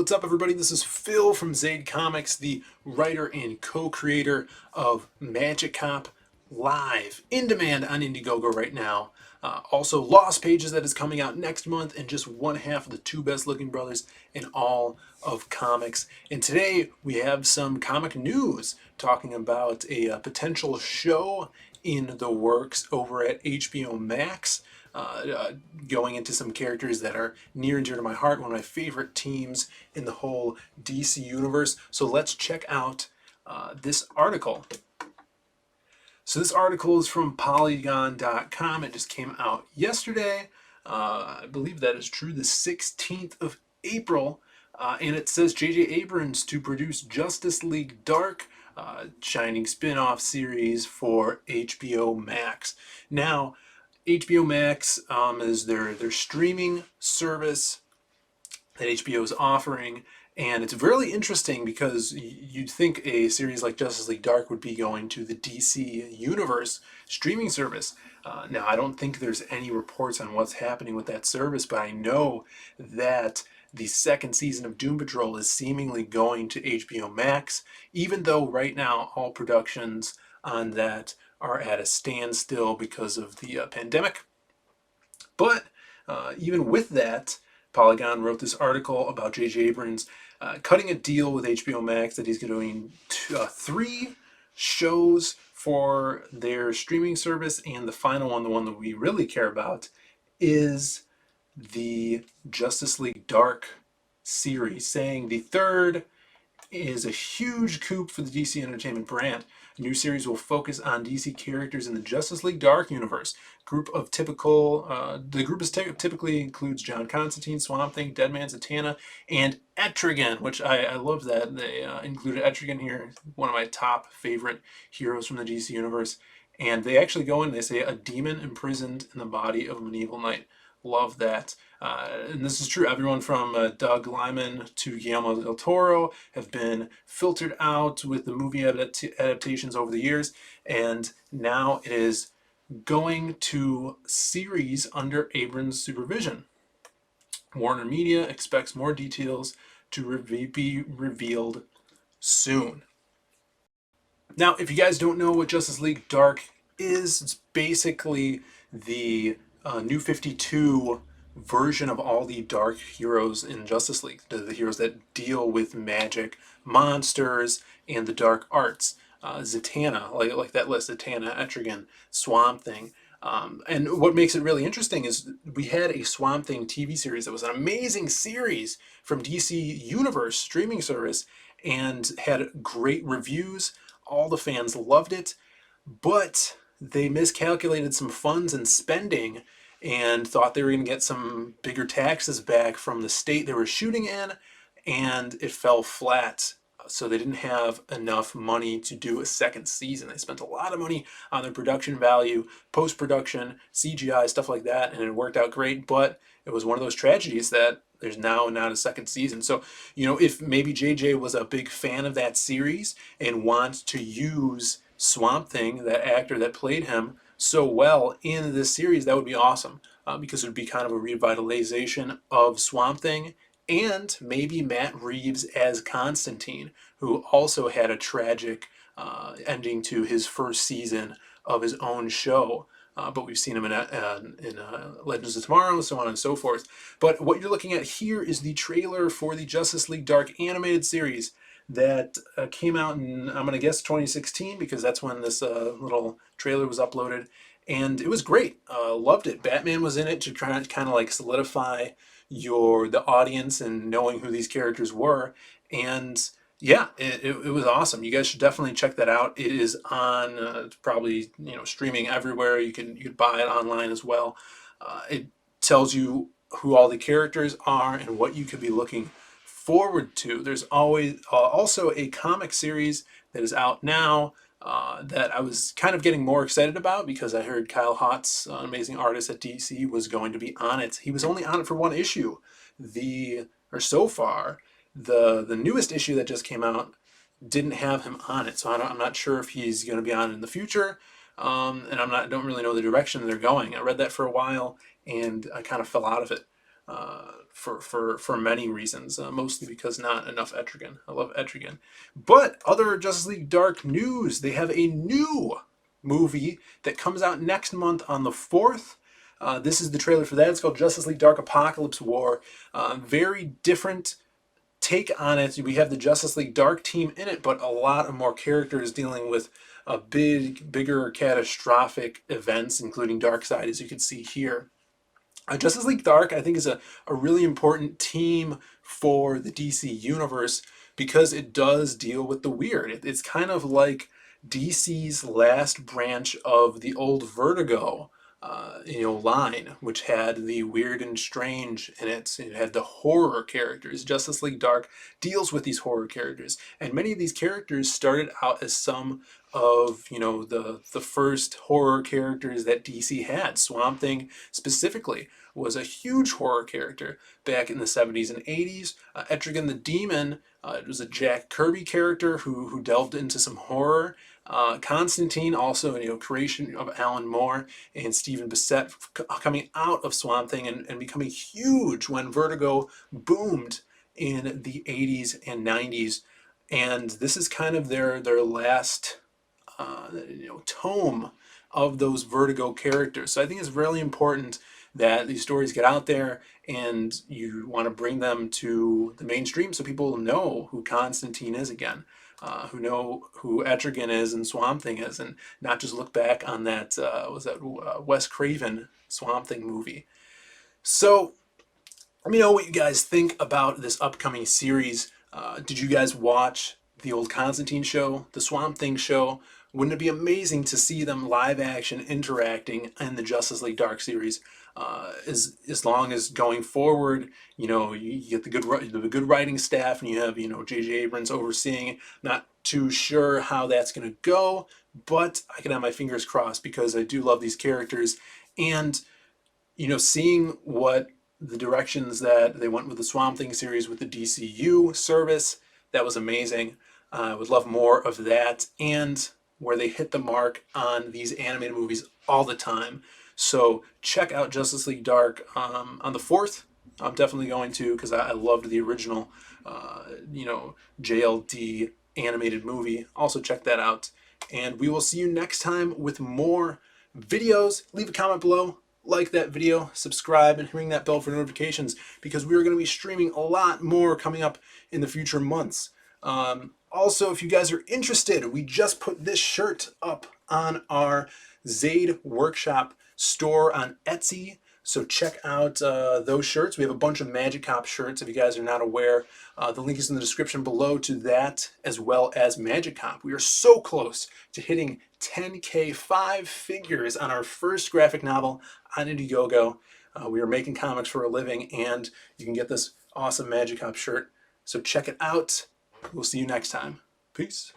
what's up everybody? This is Phil from Zaid Comics, the writer and co-creator of Magic Cop live, in demand on Indiegogo right now. Also Lost Pages that is coming out next month, and just one half of the two best looking brothers in all of comics. And today we have some comic news talking about a potential show in the works over at HBO Max. Going into some characters that are near and dear to my heart, one of my favorite teams in the whole DC universe. So let's check out this article. So this article is from Polygon.com. It just came out yesterday. I believe that is true, the 16th of April. And it says J.J. Abrams to produce Justice League Dark, shining spin-off series for HBO Max. Now, HBO Max is their streaming service that HBO is offering, and it's really interesting because you'd think a series like Justice League Dark would be going to the DC Universe streaming service. Now, I don't think there's any reports on what's happening with that service, but I know that the second season of Doom Patrol is seemingly going to HBO Max, even though right now all productions on that are at a standstill because of the pandemic. But even with that, Polygon wrote this article about J.J. Abrams cutting a deal with HBO Max that he's doing 3 shows for their streaming service, and the final one, the one that we really care about, is the Justice League Dark series, saying the third is a huge coup for the DC Entertainment brand. A new series will focus on DC characters in the Justice League Dark universe. The group typically includes John Constantine, Swamp Thing, Deadman, Zatanna, and Etrigan, which I love that they included Etrigan here, one of my top favorite heroes from the DC universe. And they actually go in, they say, a demon imprisoned in the body of an evil knight. Love that. And this is true. Everyone from Doug Liman to Guillermo del Toro have been filtered out with the movie adaptations over the years, and now it is going to series under Abrams' supervision. Warner Media expects more details to be revealed soon. Now, if you guys don't know what Justice League Dark is, it's basically the New 52 version of all the dark heroes in Justice League, the heroes that deal with magic, monsters, and the dark arts. Zatanna, like that list, Zatanna, Etrigan, Swamp Thing. And what makes it really interesting is we had a Swamp Thing TV series that was an amazing series from DC Universe streaming service and had great reviews. All the fans loved it, but they miscalculated some funds and spending and thought they were going to get some bigger taxes back from the state they were shooting in, and it fell flat. So they didn't have enough money to do a second season. They spent a lot of money on their production value, post-production, CGI, stuff like that, and it worked out great, but it was one of those tragedies that there's now not a second season. So, if maybe JJ was a big fan of that series and wants to use Swamp Thing, that actor that played him, so well in this series, that would be awesome, because it would be kind of a revitalization of Swamp Thing, and maybe Matt Reeves as Constantine, who also had a tragic ending to his first season of his own show. But we've seen him in Legends of Tomorrow, so on and so forth. But what you're looking at here is the trailer for the Justice League Dark animated series that came out in, I'm going to guess, 2016, because that's when this little trailer was uploaded. And it was great. Loved it. Batman was in it to try to kind of like solidify the audience and knowing who these characters were. And yeah, it was awesome. You guys should definitely check that out. It is on probably streaming everywhere. You could buy it online as well. It tells you who all the characters are and what you could be looking forward to. There's always also a comic series that is out now that I was kind of getting more excited about because I heard Kyle Hotz, an amazing artist at DC, was going to be on it. He was only on it for one issue. So far, the newest issue that just came out didn't have him on it, so I'm not sure if he's going to be on it in the future. And I don't really know the direction they're going. I read that for a while and I kind of fell out of it. for many reasons, mostly because not enough Etrigan. I love Etrigan. But other Justice League Dark news, they have a new movie that comes out next month on the 4th. This is the trailer for that. It's called Justice League Dark Apocalypse War. Very different take on it. We have the Justice League Dark team in it, but a lot of more characters dealing with bigger catastrophic events, including Darkseid, as you can see here. Justice League Dark, I think, is a really important team for the DC universe because it does deal with the weird. It's kind of like DC's last branch of the old Vertigo, line, which had the weird and strange in it. It had the horror characters. Justice League Dark deals with these horror characters, and many of these characters started out as some of the first horror characters that DC had. Swamp Thing specifically was a huge horror character back in the 70s and 80s. Etrigan the Demon, it was a Jack Kirby character who delved into some horror. Constantine, also creation of Alan Moore and Stephen Bissett, coming out of Swamp Thing and becoming huge when Vertigo boomed in the 80s and 90s. And this is kind of their last tome of those Vertigo characters. So I think it's really important that these stories get out there and you want to bring them to the mainstream so people know who Constantine is again, who know who Etrigan is and Swamp Thing is, and not just look back on that, Wes Craven Swamp Thing movie. So let me know what you guys think about this upcoming series. Did you guys watch the old Constantine show, the Swamp Thing show? Wouldn't it be amazing to see them live action interacting in the Justice League Dark series? As long as going forward, you get the good writing staff, and you have J.J. Abrams overseeing. Not too sure how that's going to go, but I can have my fingers crossed because I do love these characters, and seeing what the directions that they went with the Swamp Thing series with the DCU service, that was amazing. I would love more of that, and where they hit the mark on these animated movies all the time. So check out Justice League Dark on the 4th. I'm definitely going to, because I loved the original, JLD animated movie. Also check that out. And we will see you next time with more videos. Leave a comment below, like that video, subscribe, and ring that bell for notifications, because we are going to be streaming a lot more coming up in the future months. Also, if you guys are interested, we just put this shirt up on our Zaid Workshop store on Etsy. So check out those shirts. We have a bunch of Magic Cop shirts, if you guys are not aware. The link is in the description below to that, as well as Magic Cop. We are so close to hitting 10K 5 figures on our first graphic novel on Indiegogo. We are making comics for a living, and you can get this awesome Magic Cop shirt. So check it out. We'll see you next time. Peace.